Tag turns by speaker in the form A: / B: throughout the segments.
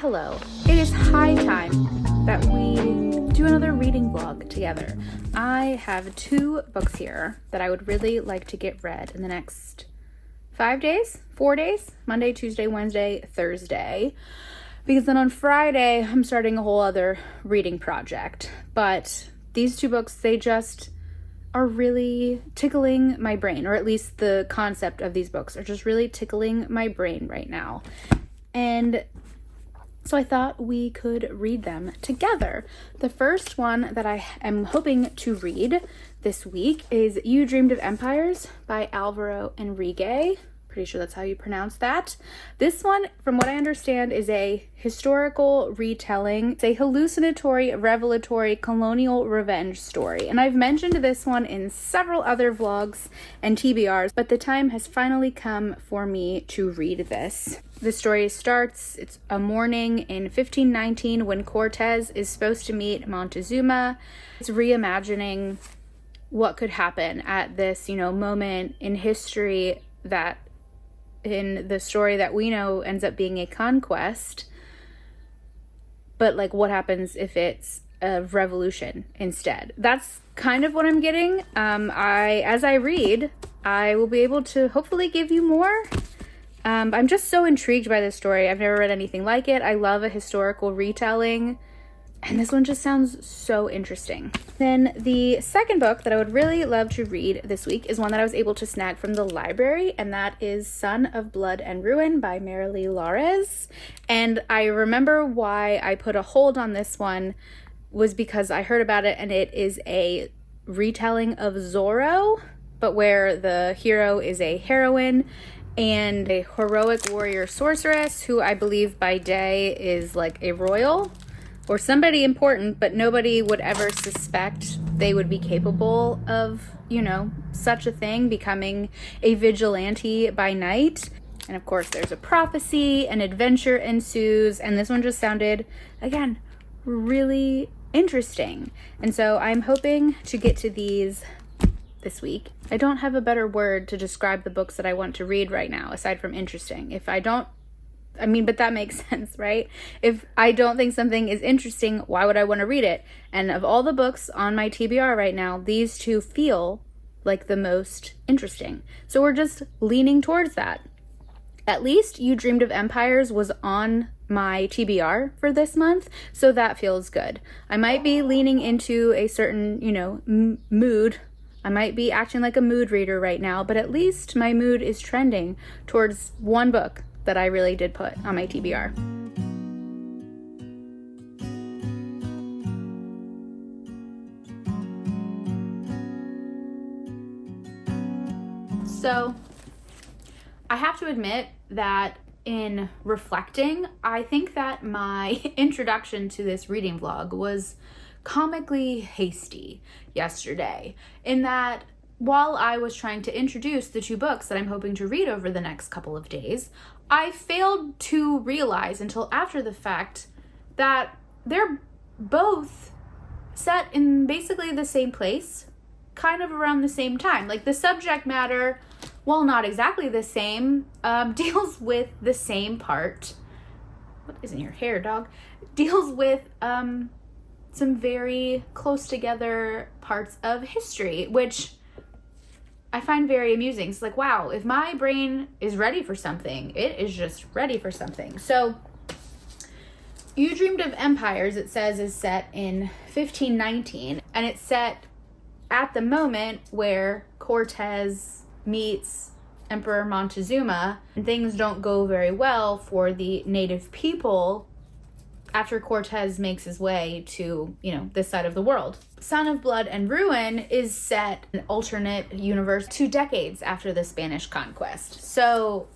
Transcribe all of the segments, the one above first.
A: hello. It is high time that we do another reading vlog together. I have 2 books here that I would really like to get read in the next 4 days, Monday, Tuesday, Wednesday, Thursday, because then on Friday I'm starting a whole other reading project. But these 2 books, they just are really tickling my brain, or at least the concept of these books are just really tickling my brain right now. And so I thought we could read them together. The first one that I am hoping to read this week is You Dreamed of Empires by Alvaro Enrique. Pretty sure that's how you pronounce that. This one, from what I understand, is a historical retelling. It's a hallucinatory, revelatory, colonial revenge story. And I've mentioned this one in several other vlogs and TBRs, but the time has finally come for me to read this. The story starts, it's a morning in 1519 when Cortez is supposed to meet Montezuma. It's reimagining what could happen at this, moment in history that in the story that we know ends up being a conquest. But what happens if it's a revolution instead? That's kind of what I'm getting. As I read, I will be able to hopefully give you more. I'm just so intrigued by this story. I've never read anything like it. I love a historical retelling, and this one just sounds so interesting. Then the second book that I would really love to read this week is one that I was able to snag from the library, and that is Son of Blood and Ruin by Marilee Lares. And I remember why I put a hold on this one was because I heard about it, and it is a retelling of Zorro, but where the hero is a heroine and a heroic warrior sorceress who I believe by day is a royal or somebody important, but nobody would ever suspect they would be capable of, such a thing, becoming a vigilante by night. And of course there's a prophecy, an adventure ensues, and this one just sounded, again, really interesting. And so I'm hoping to get to these this week. I don't have a better word to describe the books that I want to read right now, aside from interesting. But that makes sense, right? If I don't think something is interesting, why would I want to read it? And of all the books on my TBR right now, these 2 feel like the most interesting. So we're just leaning towards that. At least You Dreamed of Empires was on my TBR for this month, so that feels good. I might be leaning into a certain, mood. I might be acting like a mood reader right now, but at least my mood is trending towards one book that I really did put on my TBR. So I have to admit that in reflecting, I think that my introduction to this reading vlog was comically hasty yesterday, in that while I was trying to introduce the 2 books that I'm hoping to read over the next couple of days, I failed to realize until after the fact that they're both set in basically the same place, kind of around the same time. The subject matter, while not exactly the same, deals with the same part. What is in your hair, dog? Deals with some very close together parts of history, which I find very amusing. It's wow, if my brain is ready for something, it is just ready for something. So You Dreamed of Empires, it says, is set in 1519, and it's set at the moment where Cortez meets Emperor Montezuma, and things don't go very well for the native people after Cortez makes his way to, this side of the world. Son of Blood and Ruin is set in an alternate universe 2 decades after the Spanish conquest. So,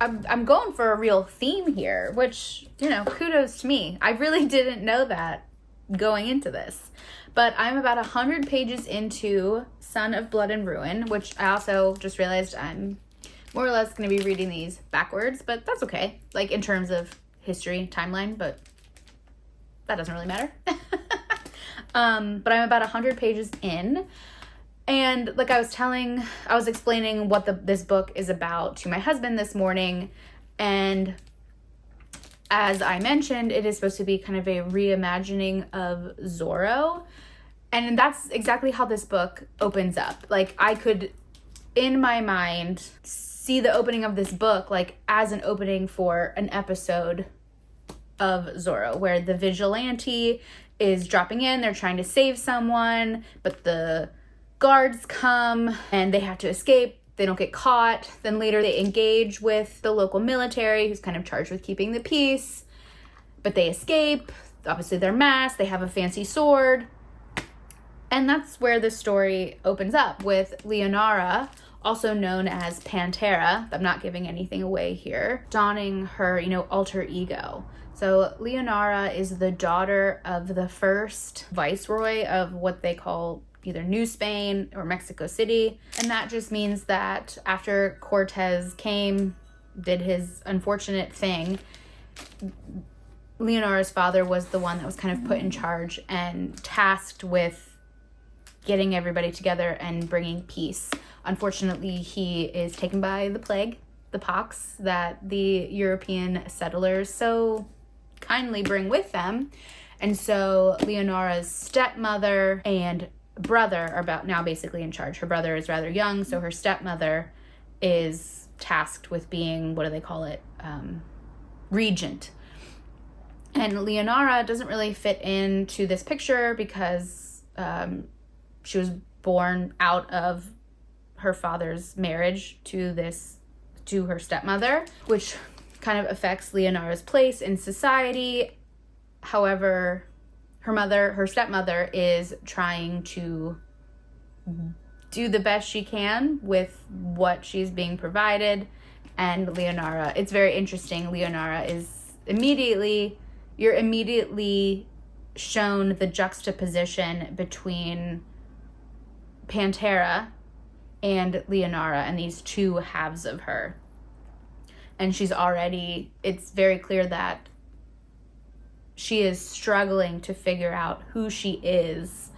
A: I'm going for a real theme here, which, kudos to me. I really didn't know that going into this. But I'm about 100 pages into Son of Blood and Ruin, which I also just realized I'm more or less going to be reading these backwards, but that's okay. In terms of history, timeline, but that doesn't really matter. But I'm about 100 pages in, and I was explaining what this book is about to my husband this morning, and As I mentioned, it is supposed to be kind of a reimagining of Zorro. And that's exactly how this book opens up. Like, I could, in my mind, see the opening of this book like as an opening for an episode of Zorro, where the vigilante is dropping in, they're trying to save someone, but the guards come and they have to escape. They don't get caught. Then later they engage with the local military, who's kind of charged with keeping the peace, but they escape. Obviously they're masked, they have a fancy sword. And that's where the story opens up with Leonara, also known as Pantera. I'm not giving anything away here, donning her, alter ego. So Leonara is the daughter of the first viceroy of what they call either New Spain or Mexico City. And that just means that after Cortez came, did his unfortunate thing, Leonara's father was the one that was kind of put in charge and tasked with getting everybody together and bringing peace. Unfortunately, he is taken by the plague, the pox that the European settlers so kindly bring with them. And so Leonara's stepmother and brother are about now basically in charge. Her brother is rather young, so her stepmother is tasked with being, what do they call it? Regent. And Leonara doesn't really fit into this picture because she was born out of her father's marriage to her stepmother, which kind of affects Leonara's place in society. However, her stepmother is trying to do the best she can with what she's being provided. And Leonara, it's very interesting. Leonara is you're immediately shown the juxtaposition between Pantera and Leonara and these two halves of her. And it's very clear that she is struggling to figure out who she is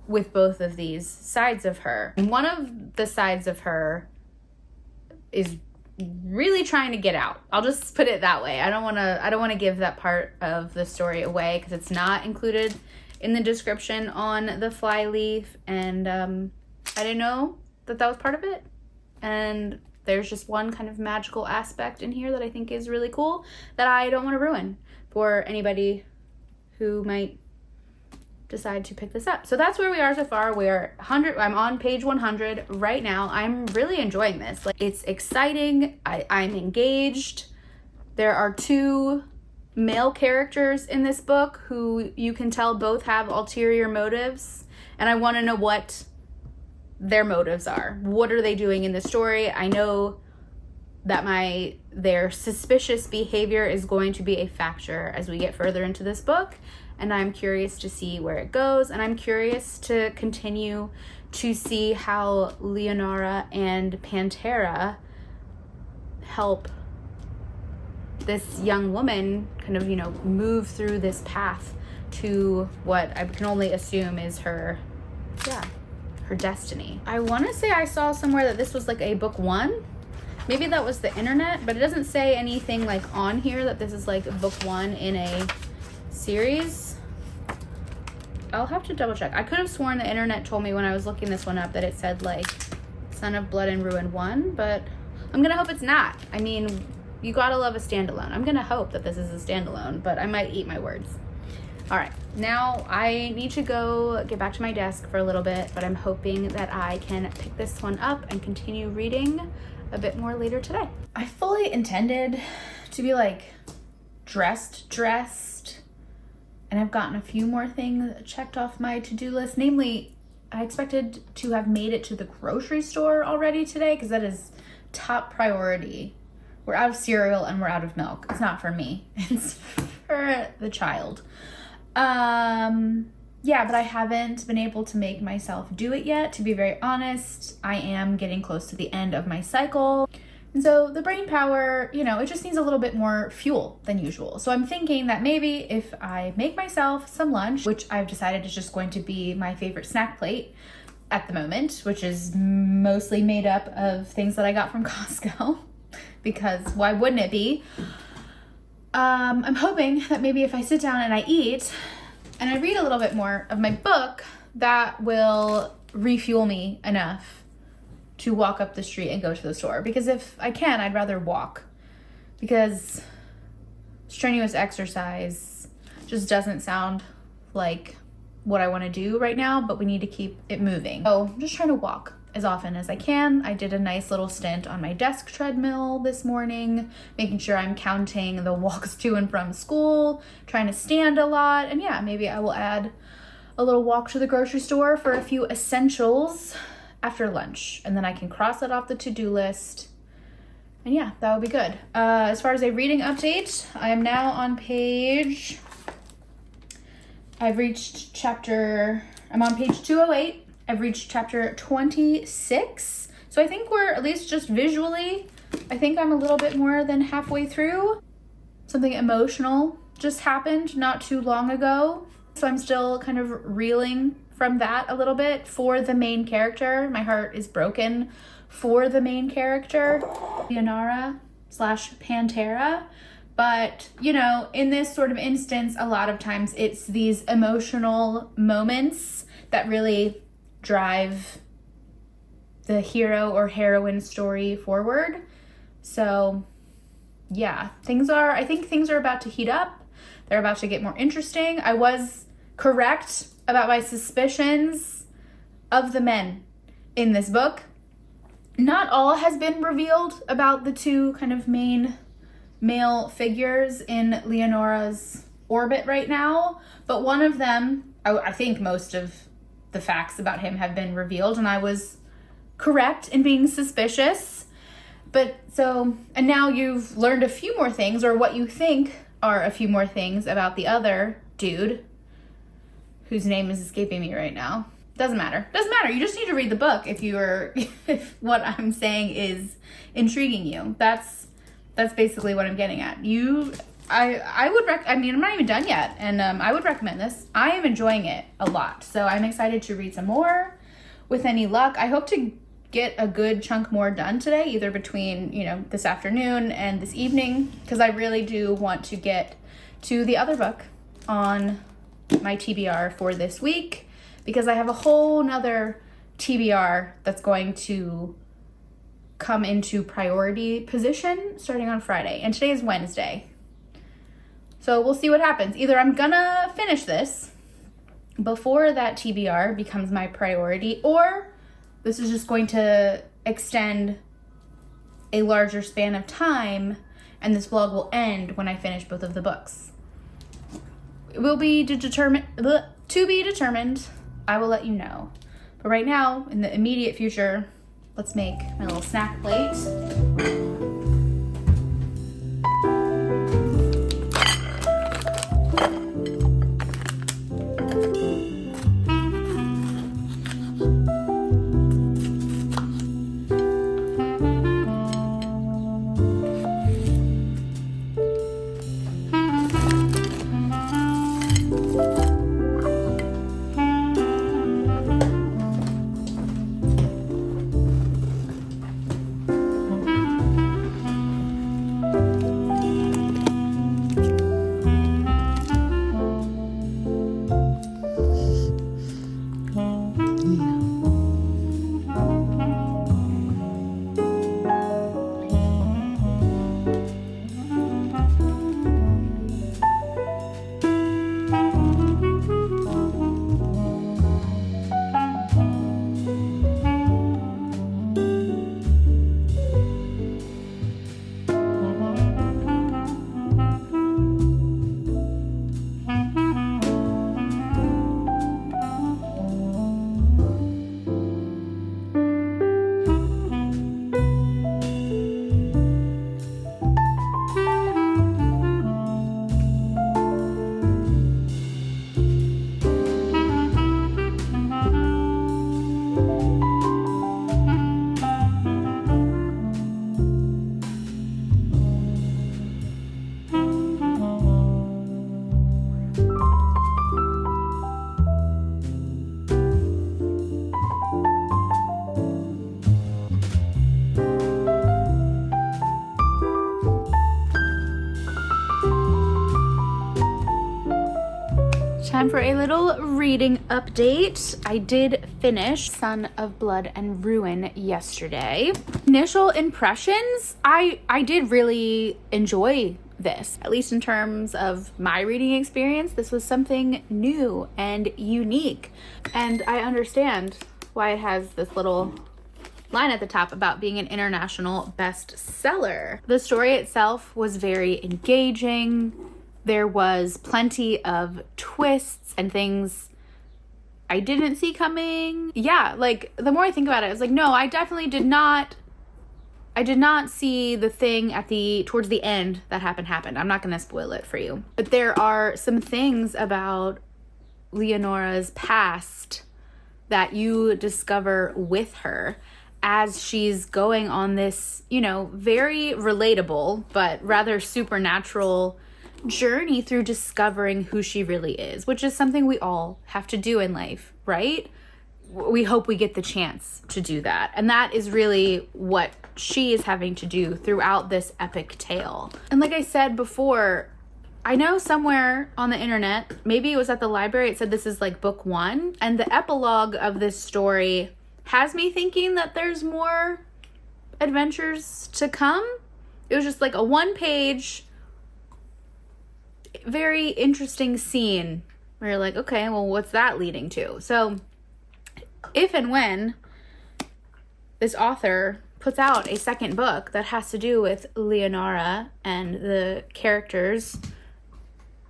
A: with both of these sides of her. And one of the sides of her is really trying to get out. I'll just put it that way. I don't want to give that part of the story away because it's not included in the description on the flyleaf, and I didn't know that was part of it. And there's just one kind of magical aspect in here that I think is really cool that I don't want to ruin for anybody who might decide to pick this up. So that's where we are so far. I'm on page 100 right now. I'm really enjoying this. Like, it's exciting. I'm engaged. There are two male characters in this book who you can tell both have ulterior motives, and I want to know what their motives are. What are they doing in the story? I know that their suspicious behavior is going to be a factor as we get further into this book, and I'm curious to see where it goes, and I'm curious to continue to see how Leonara and Pantera help this young woman kind of, move through this path to what I can only assume is her destiny. I want to say I saw somewhere that this was like a book 1. Maybe that was the internet, but it doesn't say anything like on here that this is like book 1 in a series. I'll have to double check. I could have sworn the internet told me when I was looking this one up that it said like Son of Blood and Ruin 1, but I'm gonna hope it's not. I mean, you gotta love a standalone. I'm gonna hope that this is a standalone, but I might eat my words. All right, now I need to go get back to my desk for a little bit, but I'm hoping that I can pick this one up and continue reading a bit more later today. I fully intended to be like dressed, and I've gotten a few more things checked off my to-do list. Namely, I expected to have made it to the grocery store already today because that is top priority. We're out of cereal and we're out of milk. It's not for me. It's for the child. But I haven't been able to make myself do it yet. To be very honest, I am getting close to the end of my cycle. And so the brain power, it just needs a little bit more fuel than usual. So I'm thinking that maybe if I make myself some lunch, which I've decided is just going to be my favorite snack plate at the moment, which is mostly made up of things that I got from Costco, because why wouldn't it be? I'm hoping that maybe if I sit down and I eat and I read a little bit more of my book, that will refuel me enough to walk up the street and go to the store. Because if I can, I'd rather walk, because strenuous exercise just doesn't sound like what I want to do right now, but we need to keep it moving. So I'm just trying to walk as often as I can. I did a nice little stint on my desk treadmill this morning, making sure I'm counting the walks to and from school, trying to stand a lot. And yeah, maybe I will add a little walk to the grocery store for a few essentials after lunch, and then I can cross that off the to-do list. And yeah, that would be good. As far as a reading update, I am now on page, I'm on page 208. I've reached chapter 26. So I think we're, at least just visually, I think I'm a little bit more than halfway through. Something emotional just happened not too long ago. So I'm still kind of reeling from that a little bit for the main character. My heart is broken for the main character, Leonora / Pantera. But, you know, in this sort of instance, a lot of times it's these emotional moments that really drive the hero or heroine story forward. So, yeah, I think things are about to heat up. They're about to get more interesting. I was correct about my suspicions of the men in this book. Not all has been revealed about the two kind of main male figures in Leonora's orbit right now, but one of them, I think most of the facts about him have been revealed, and I was correct in being suspicious. And now you've learned a few more things, or what you think are a few more things about the other dude, whose name is escaping me right now. Doesn't matter. You just need to read the book if what I'm saying is intriguing you. That's basically what I'm getting at. I'm not even done yet, and I would recommend this. I am enjoying it a lot, so I'm excited to read some more. With any luck, I hope to get a good chunk more done today, either between, this afternoon and this evening, because I really do want to get to the other book on my TBR for this week, because I have a whole nother TBR that's going to come into priority position starting on Friday, and today is Wednesday. So we'll see what happens. Either I'm gonna finish this before that TBR becomes my priority, or this is just going to extend a larger span of time, and this vlog will end when I finish both of the books. It will be to be determined. I will let you know. But right now, in the immediate future, let's make my little snack plate. Time for a little reading update. I did finish Son of Blood and Ruin yesterday. Initial impressions, I did really enjoy this, at least in terms of my reading experience. This was something new and unique, and I understand why it has this little line at the top about being an international bestseller. The story itself was very engaging. There was plenty of twists and things I didn't see coming. Yeah, like the more I think about it, it's like, no, I definitely did not see the thing towards the end that happened. I'm not going to spoil it for you. But there are some things about Leonora's past that you discover with her as she's going on this, very relatable but rather supernatural journey through discovering who she really is, which is something we all have to do in life, right? We hope we get the chance to do that. And that is really what she is having to do throughout this epic tale. And like I said before, I know somewhere on the internet, maybe it was at the library, it said this is like book 1, and the epilogue of this story has me thinking that there's more adventures to come. It was just like a 1-page, very interesting scene where you're like, okay, well, what's that leading to? So if and when this author puts out a second book that has to do with Leonora and the characters,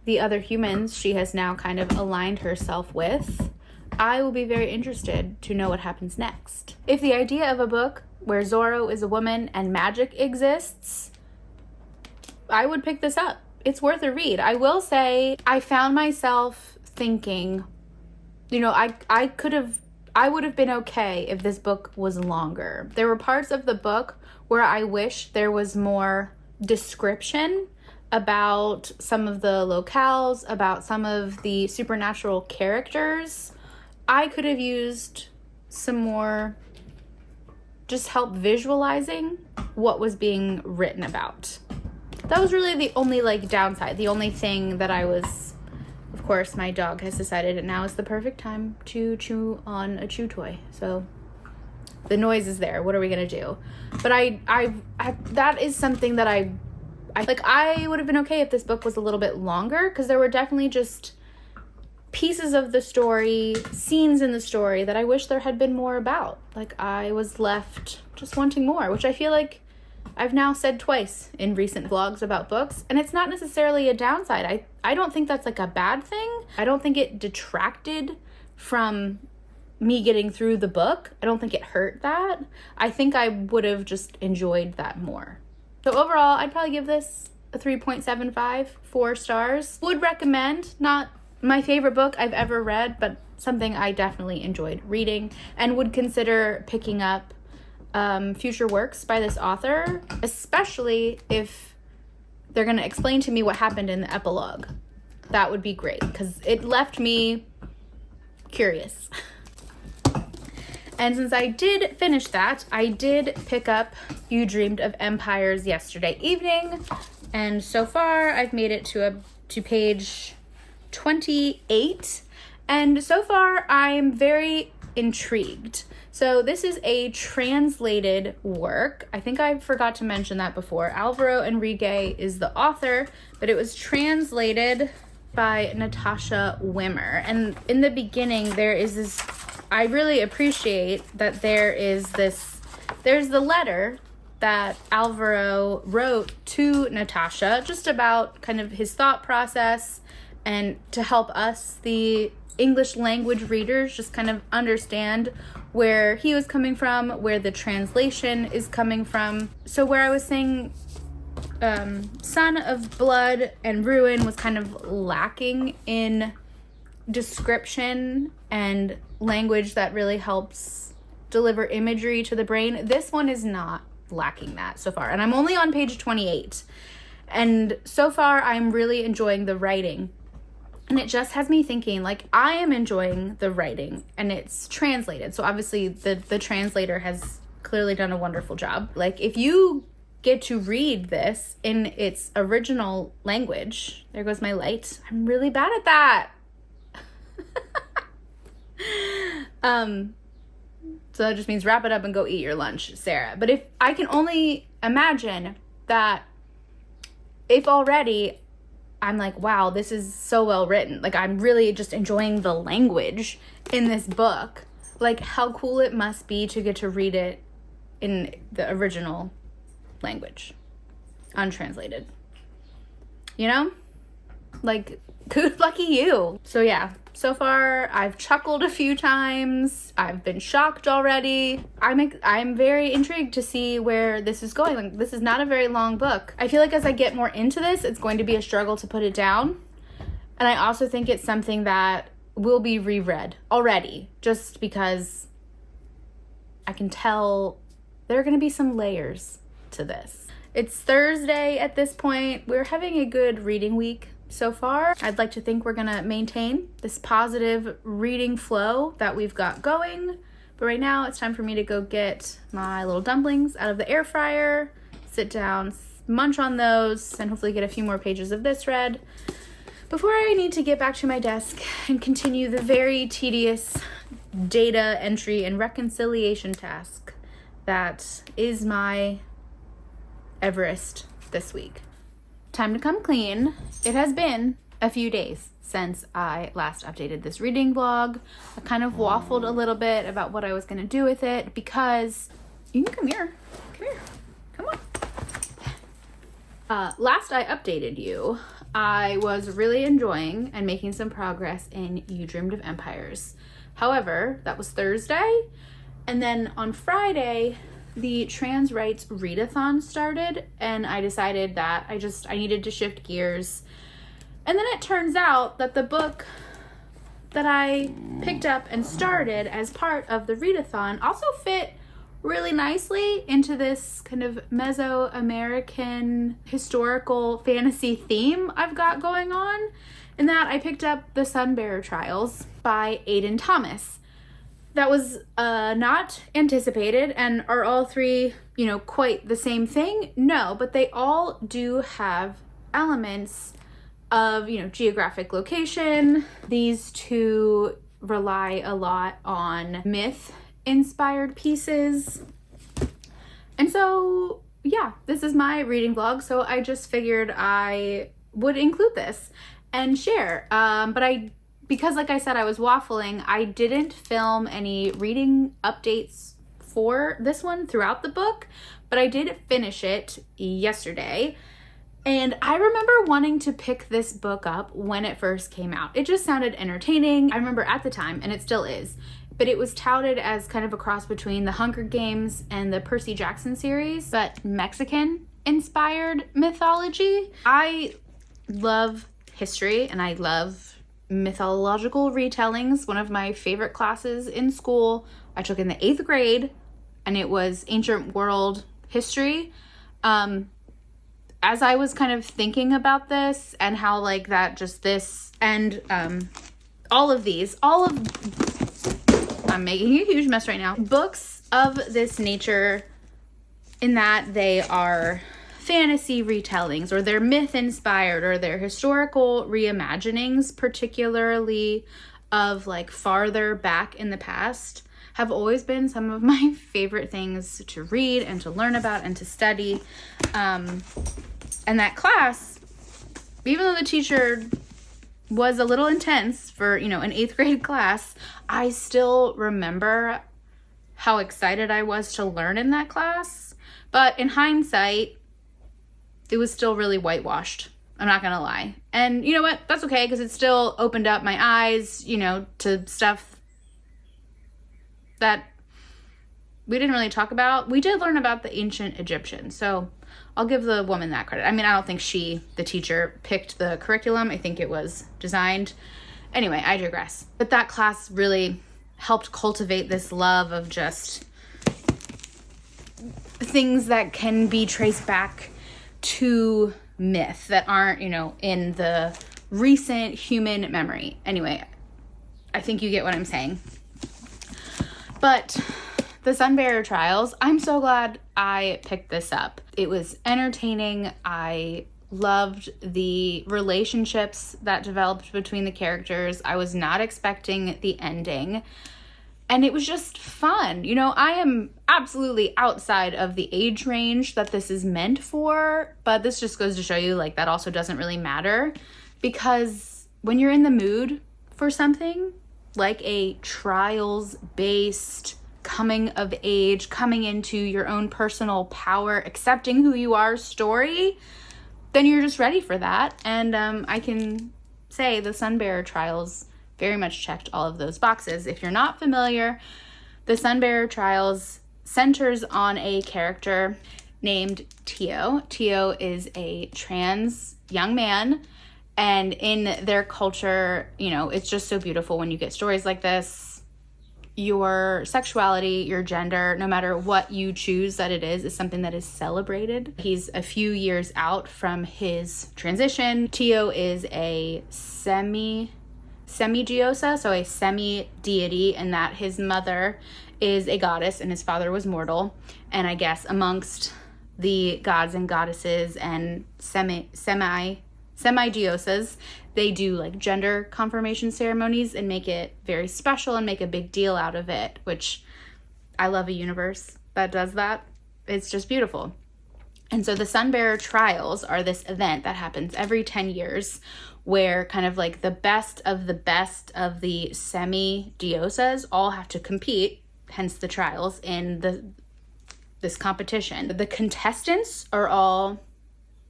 A: the other humans she has now kind of aligned herself with, I will be very interested to know what happens next. If the idea of a book where Zorro is a woman and magic exists, I would pick this up. It's worth a read. I will say I found myself thinking, I would have been okay if this book was longer. There were parts of the book where I wish there was more description about some of the locales, about some of the supernatural characters. I could have used some more just help visualizing what was being written about. That was really the only downside. The only thing that of course, my dog has decided that now is the perfect time to chew on a chew toy. So the noise is there. What are we going to do? But I that is something that I would have been okay if this book was a little bit longer, because there were definitely just pieces of the story, scenes in the story that I wish there had been more about. I was left just wanting more, which I feel like I've now said twice in recent vlogs about books, and it's not necessarily a downside. I don't think that's a bad thing. I don't think it detracted from me getting through the book. I don't think it hurt that. I think I would have just enjoyed that more. So overall, I'd probably give this a 3.75, 4 stars. Would recommend. Not my favorite book I've ever read, but something I definitely enjoyed reading and would consider picking up future works by this author, especially if they're going to explain to me what happened in the epilogue. That would be great, because it left me curious. And since I did finish that, I did pick up You Dreamed of Empires yesterday evening, and so far I've made it to page 28, and so far I'm very intrigued. So this is a translated work. I think I forgot to mention that before. Alvaro Enrique is the author, but it was translated by Natasha Wimmer. And in the beginning, there is this, I really appreciate that there's the letter that Alvaro wrote to Natasha, just about kind of his thought process, and to help us, the English language readers, just kind of understand where he was coming from, where the translation is coming from. So where I was saying Son of Blood and Ruin was kind of lacking in description and language that really helps deliver imagery to the brain, this one is not lacking that so far. And I'm only on page 28. And so far, I'm really enjoying the writing. And it just has me thinking, I am enjoying the writing, and it's translated. So obviously the translator has clearly done a wonderful job. If you get to read this in its original language, there goes my light. I'm really bad at that. So that just means wrap it up and go eat your lunch, Sarah. But if I can only imagine that if already I'm like, wow, this is so well written. Like, I'm really just enjoying the language in this book. Like, how cool it must be to get to read it in the original language, untranslated. You know? Like, good lucky you. So yeah, so far I've chuckled a few times. I've been shocked already. I'm very intrigued to see where this is going. Like, this is not a very long book. I feel like as I get more into this, it's going to be a struggle to put it down. And I also think it's something that will be reread already, just because I can tell there are going to be some layers to this. It's Thursday at this point. We're having a good reading week so far. I'd like to think we're gonna maintain this positive reading flow that we've got going. But right now it's time for me to go get my little dumplings out of the air fryer, sit down, munch on those, and hopefully get a few more pages of this read before I need to get back to my desk and continue the very tedious data entry and reconciliation task that is my Everest this week. Time to come clean. It has been a few days since I last updated this reading blog. I kind of waffled a little bit about what I was going to do with it because you can come here. Come on. Last I updated you, I was really enjoying and making some progress in You Dreamed of Empires. However, that was Thursday, and then on Friday the trans rights readathon started, and I decided that I needed to shift gears. And then it turns out that the book that I picked up and started as part of the readathon also fit really nicely into this kind of Mesoamerican historical fantasy theme I've got going on, in that I picked up The Sunbearer Trials by Aidan Thomas. That was not anticipated. And are all three, quite the same thing? No, but they all do have elements of, geographic location. These two rely a lot on myth-inspired pieces. And so, yeah, this is my reading vlog, so I just figured I would include this and share. Because like I said, I was waffling, I didn't film any reading updates for this one throughout the book, but I did finish it yesterday. And I remember wanting to pick this book up when it first came out. It just sounded entertaining. I remember at the time, and it still is, but it was touted as kind of a cross between the Hunger Games and the Percy Jackson series, but Mexican-inspired mythology. I love history, and I love mythological retellings. One of my favorite classes in school I took in the 8th grade, and it was ancient world history. As I was kind of thinking about this and how like that just this and I'm making a huge mess right now. Books of this nature, in that they are fantasy retellings, or they're myth inspired, or they're historical reimaginings, particularly of like farther back in the past, have always been some of my favorite things to read and to learn about and to study. And that class, even though the teacher was a little intense for, an 8th grade class, I still remember how excited I was to learn in that class. But in hindsight, it was still really whitewashed. I'm not gonna lie. And you know what? That's okay, because it still opened up my eyes, to stuff that we didn't really talk about. We did learn about the ancient Egyptians, so I'll give the woman that credit. I mean, I don't think the teacher, picked the curriculum. I think it was designed. Anyway, I digress. But that class really helped cultivate this love of just things that can be traced back to myth, that aren't, in the recent human memory. Anyway, I think you get what I'm saying. But The Sunbearer Trials, I'm so glad I picked this up. It was entertaining. I loved the relationships that developed between the characters. I was not expecting the ending. And it was just fun. You know, I am absolutely outside of the age range that this is meant for, but this just goes to show you, like, that also doesn't really matter, because when you're in the mood for something like a trials-based coming of age, coming into your own personal power, accepting who you are story, then you're just ready for that. And I can say the Sunbearer Trials very much checked all of those boxes. If you're not familiar, the Sunbearer Trials centers on a character named Tio. Tio is a trans young man, and in their culture, you know, it's just so beautiful when you get stories like this. Your sexuality, your gender, no matter what you choose that it is something that is celebrated. He's a few years out from his transition. Tio is a semi-diosa, so a semi-deity, in that his mother is a goddess and his father was mortal. And I guess amongst the gods and goddesses and semi-diosas, they do like gender confirmation ceremonies and make it very special and make a big deal out of it, which I love a universe that does that. It's just beautiful. And so the Sunbearer Trials are this event that happens every 10 years where kind of like the best of the semi-diosas all have to compete, hence the trials, in this competition. The contestants are all,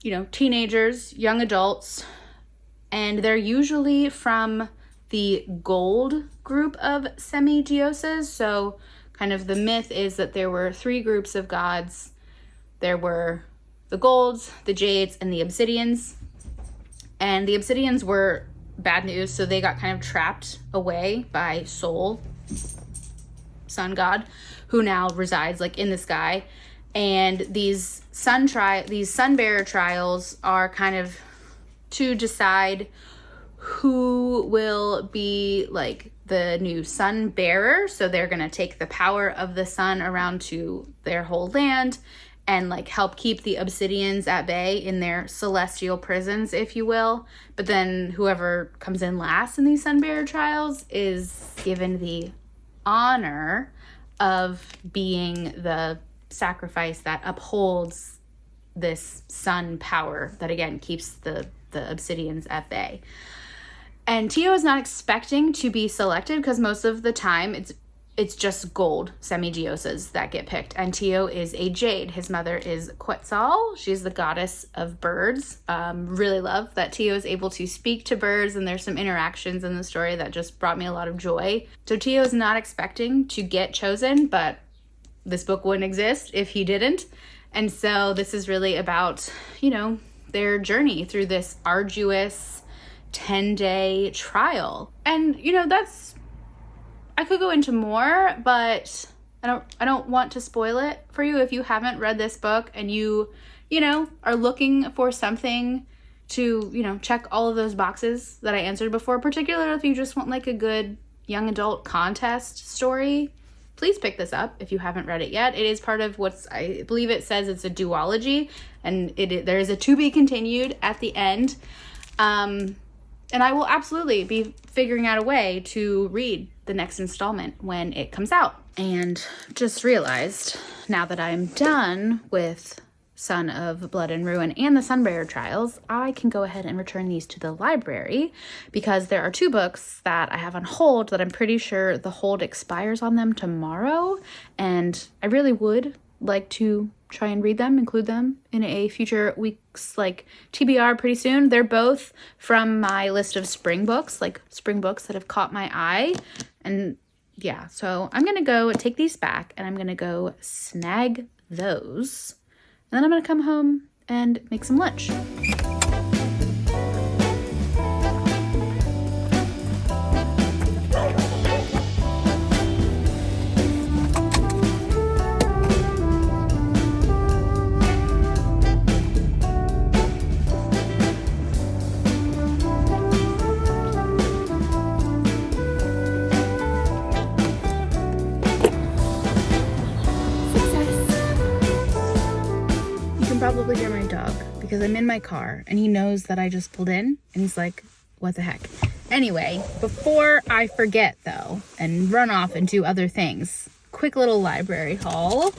A: you know, teenagers, young adults, and they're usually from the gold group of semi-diosas. So kind of the myth is that there were three groups of gods. There were the golds, the jades, and the obsidians. And the obsidians were bad news, so they got kind of trapped away by Sol, sun god, who now resides like in the sky. And these Sunbearer Trials are kind of to decide who will be like the new sun bearer. So they're going to take the power of the sun around to their whole land and like help keep the obsidians at bay in their celestial prisons, if you will. But then whoever comes in last in these Sunbearer Trials is given the honor of being the sacrifice that upholds this sun power that again keeps the obsidians at bay. And Tio is not expecting to be selected because most of the time it's just gold semi-diosas that get picked. And Tio is a jade. His mother is Quetzal. She's the goddess of birds. Really love that Tio is able to speak to birds, and there's some interactions in the story that just brought me a lot of joy. So Tio is not expecting to get chosen, but this book wouldn't exist if he didn't. And so this is really about, you know, their journey through this arduous 10-day trial. And, you know, I could go into more, but I don't want to spoil it for you if you haven't read this book and you know, are looking for something to, you know, check all of those boxes that I answered before, particularly if you just want like a good young adult contest story. Please pick this up if you haven't read it yet. It is part of I believe it says it's a duology, and there is a to be continued at the end. And I will absolutely be figuring out a way to read the next installment when it comes out. And just realized now that I'm done with Son of Blood and Ruin and the Sunbearer Trials, I can go ahead and return these to the library because there are two books that I have on hold that I'm pretty sure the hold expires on them tomorrow. And I really would like to try and read them, include them in a future week's like TBR pretty soon. They're both from my list of spring books that have caught my eye. And yeah, so I'm going to go take these back and I'm going to go snag those. And then I'm going to come home and make some lunch. probably hear my dog because I'm in my car and he knows that I just pulled in and he's like, what the heck? Anyway, before I forget though and run off and do other things, quick little library haul.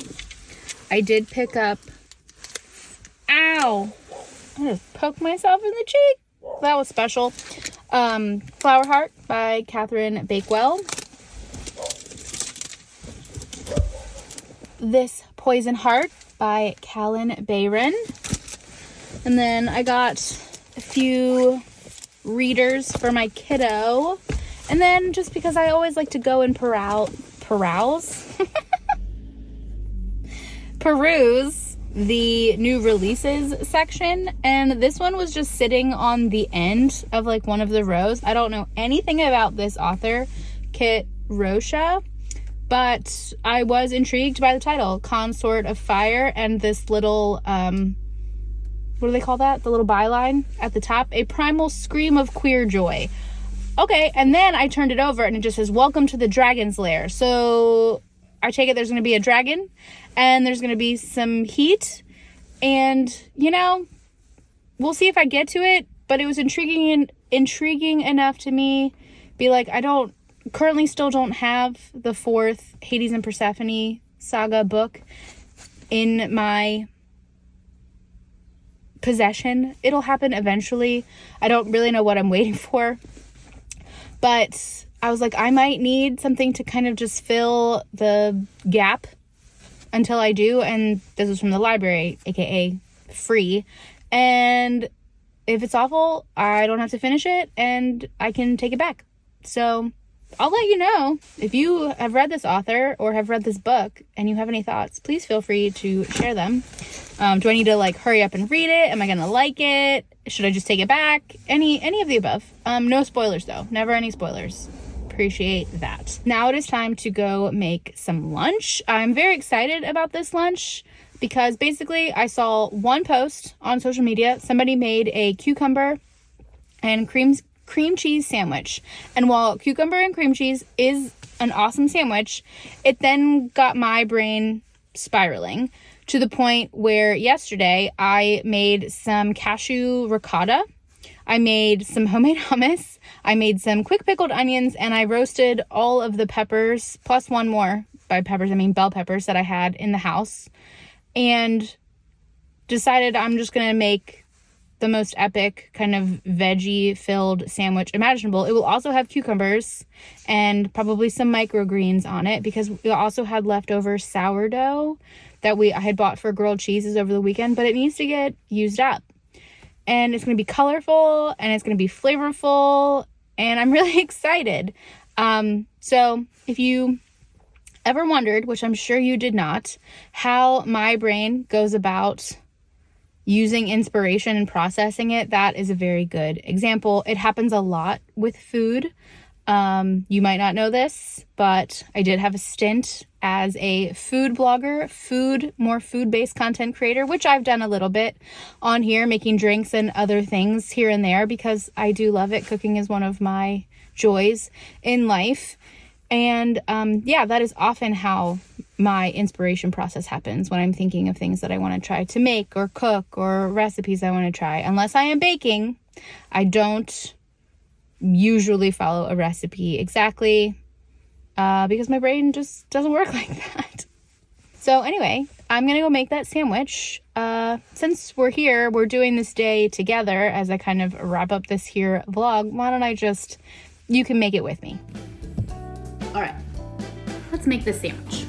A: I did pick up, ow, I just poked myself in the cheek. That was special. Flower Heart by Catherine Bakewell. This Poison Heart by Callan Bayron. And then I got a few readers for my kiddo. And then just because I always like to go and peruse the new releases section, and this one was just sitting on the end of like one of the rows. I don't know anything about this author, Kit Rocha, but I was intrigued by the title, Consort of Fire, and this little what do they call that? The little byline at the top, a primal scream of queer joy. Okay, and then I turned it over and it just says, welcome to the dragon's lair. So I take it there's going to be a dragon and there's going to be some heat, and you know, we'll see if I get to it, but it was intriguing enough to me be like, I still don't have the 4th Hades and Persephone saga book in my possession. It'll happen eventually. I don't really know what I'm waiting for, but I was like, I might need something to kind of just fill the gap until I do. And this was from the library, aka free. And if it's awful, I don't have to finish it and I can take it back. So I'll let you know if you have read this author or have read this book and you have any thoughts. Please feel free to share them. Do I need to like hurry up and read it? Am I gonna like it? Should I just take it back? Any of the above. No spoilers though. Never any spoilers. Appreciate that. Now it is time to go make some lunch. I'm very excited about this lunch because basically I saw one post on social media. Somebody made a cucumber and cream cheese sandwich. And while cucumber and cream cheese is an awesome sandwich, it then got my brain spiraling to the point where yesterday I made some cashew ricotta. I made some homemade hummus. I made some quick pickled onions, and I roasted all of the peppers, plus one more. By peppers, I mean bell peppers that I had in the house, and decided I'm just going to make the most epic kind of veggie filled sandwich imaginable. It will also have cucumbers and probably some microgreens on it because we also had leftover sourdough that I had bought for grilled cheeses over the weekend, but it needs to get used up. And it's going to be colorful and it's going to be flavorful, and I'm really excited. So if you ever wondered, which I'm sure you did not, how my brain goes about using inspiration and processing it, that is a very good example. It happens a lot with food. You might not know this, but I did have a stint as a food blogger, more food-based content creator, which I've done a little bit on here, making drinks and other things here and there because I do love it. Cooking is one of my joys in life. And that is often how my inspiration process happens when I'm thinking of things that I want to try to make or cook or recipes I want to try. Unless I am baking, I don't usually follow a recipe exactly because my brain just doesn't work like that. So anyway, I'm going to go make that sandwich. Since we're here, we're doing this day together as I kind of wrap up this here vlog. Why don't you can make it with me. All right, let's make this sandwich.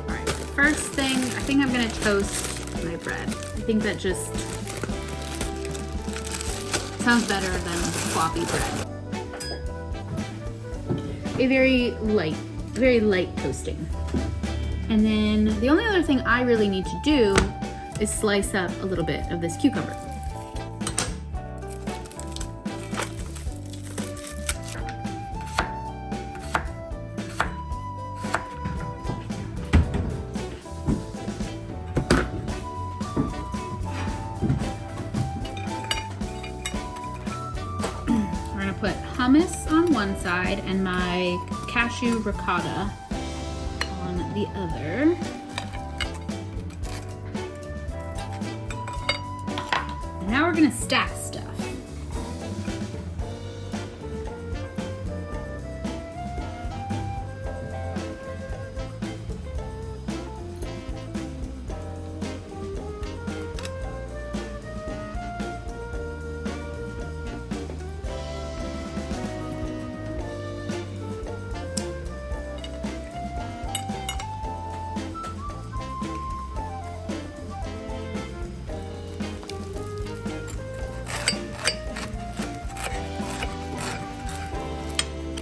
A: All right, first thing, I think I'm gonna toast my bread. I think that just sounds better than floppy bread. A very light toasting. And then the only other thing I really need to do is slice up a little bit of this cucumber. put hummus on one side and my cashew ricotta on the other. And now we're gonna stack stuff.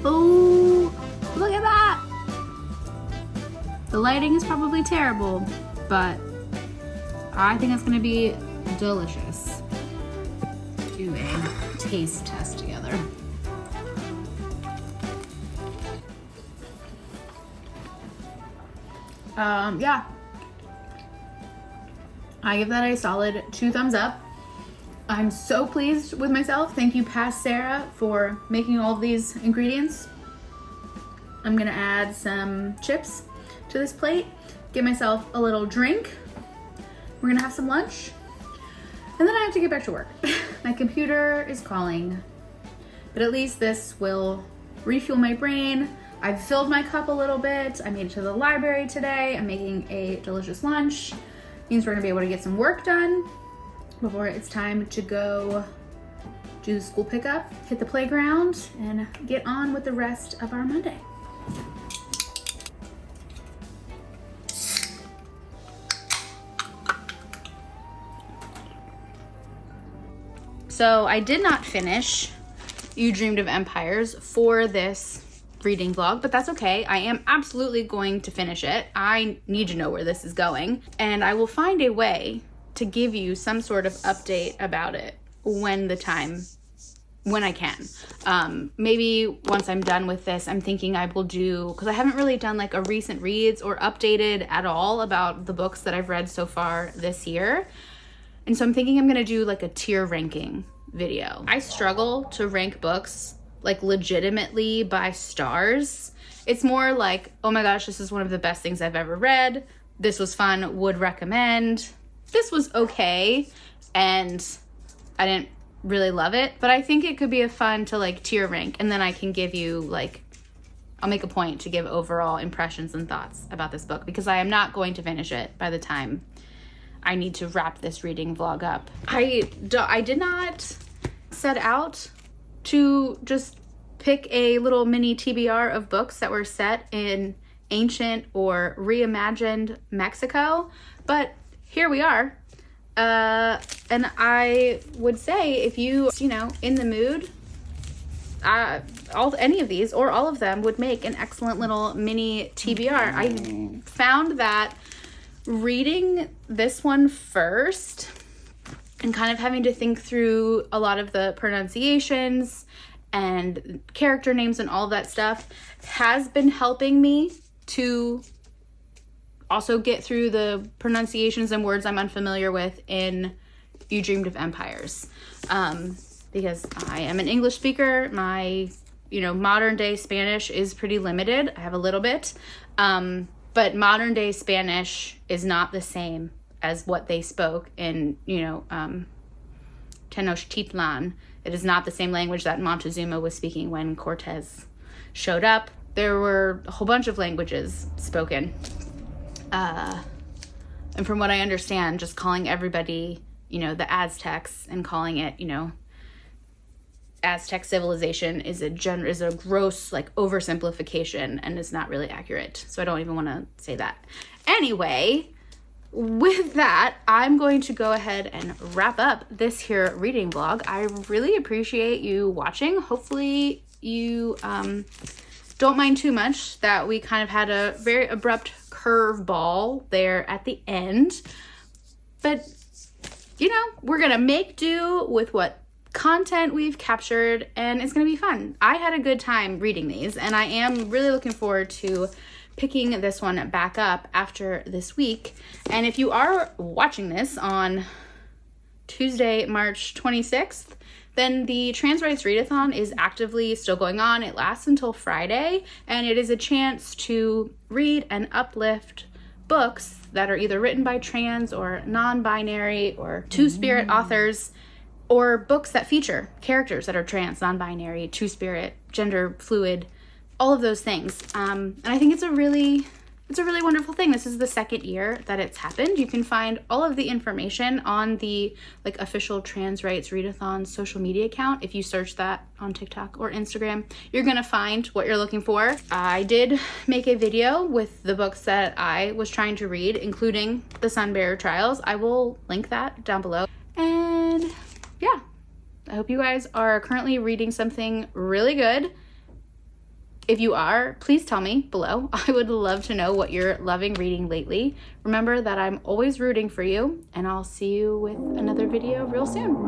A: Oh, look at that! The lighting is probably terrible, but I think it's gonna be delicious. Do a taste test together. Yeah. I give that a solid 2 thumbs up. I'm so pleased with myself. Thank you, Past Sarah, for making all of these ingredients. I'm gonna add some chips to this plate, get myself a little drink. We're gonna have some lunch, and then I have to get back to work. My computer is calling, but at least this will refuel my brain. I've filled my cup a little bit. I made it to the library today. I'm making a delicious lunch. Means we're gonna be able to get some work done before it's time to go do the school pickup, hit the playground, and get on with the rest of our Monday. So I did not finish You Dreamed of Empires for this reading vlog, but that's okay. I am absolutely going to finish it. I need to know where this is going, and I will find a way to give you some sort of update about it when I can. Maybe once I'm done with this, I'm thinking I will do, because I haven't really done like a recent reads or updated at all about the books that I've read so far this year. And so I'm thinking I'm gonna do like a tier ranking video. I struggle to rank books like legitimately by stars. It's more like, oh my gosh, this is one of the best things I've ever read. This was fun, would recommend. This was okay, and I didn't really love it, but I think it could be a fun to like tier rank, and then I can give you like, I'll make a point to give overall impressions and thoughts about this book, because I am not going to finish it by the time I need to wrap this reading vlog up. I did not set out to just pick a little mini TBR of books that were set in ancient or reimagined Mexico, but here we are. And I would say if you know, in the mood, any of these or all of them would make an excellent little mini TBR. I found that reading this one first and kind of having to think through a lot of the pronunciations and character names and all of that stuff has been helping me to also get through the pronunciations and words I'm unfamiliar with in You Dreamed of Empires. Because I am an English speaker, my, modern day Spanish is pretty limited. I have a little bit, but modern day Spanish is not the same as what they spoke in, Tenochtitlan. It is not the same language that Montezuma was speaking when Cortez showed up. There were a whole bunch of languages spoken. And from what I understand, just calling everybody, the Aztecs and calling it, Aztec civilization is a gross oversimplification and is not really accurate. So I don't even want to say that. Anyway, with that, I'm going to go ahead and wrap up this here reading vlog. I really appreciate you watching. Hopefully you don't mind too much that we kind of had a very abrupt curveball there at the end. But, we're going to make do with what content we've captured, and it's going to be fun. I had a good time reading these, and I am really looking forward to picking this one back up after this week. And if you are watching this on Tuesday, March 26th. Then the Trans Rights Readathon is actively still going on. It lasts until Friday, and it is a chance to read and uplift books that are either written by trans or non-binary or two-spirit authors, or books that feature characters that are trans, non-binary, two-spirit, gender fluid, all of those things. And I think it's a really wonderful thing. This is the second year that it's happened. You can find all of the information on the official Trans Rights Readathon social media account. If you search that on TikTok or Instagram, you're gonna find what you're looking for. I did make a video with the books that I was trying to read, including the Sunbearer Trials. I will link that down below. And yeah, I hope you guys are currently reading something really good. If you are, please tell me below. I would love to know what you're loving reading lately. Remember that I'm always rooting for you, and I'll see you with another video real soon.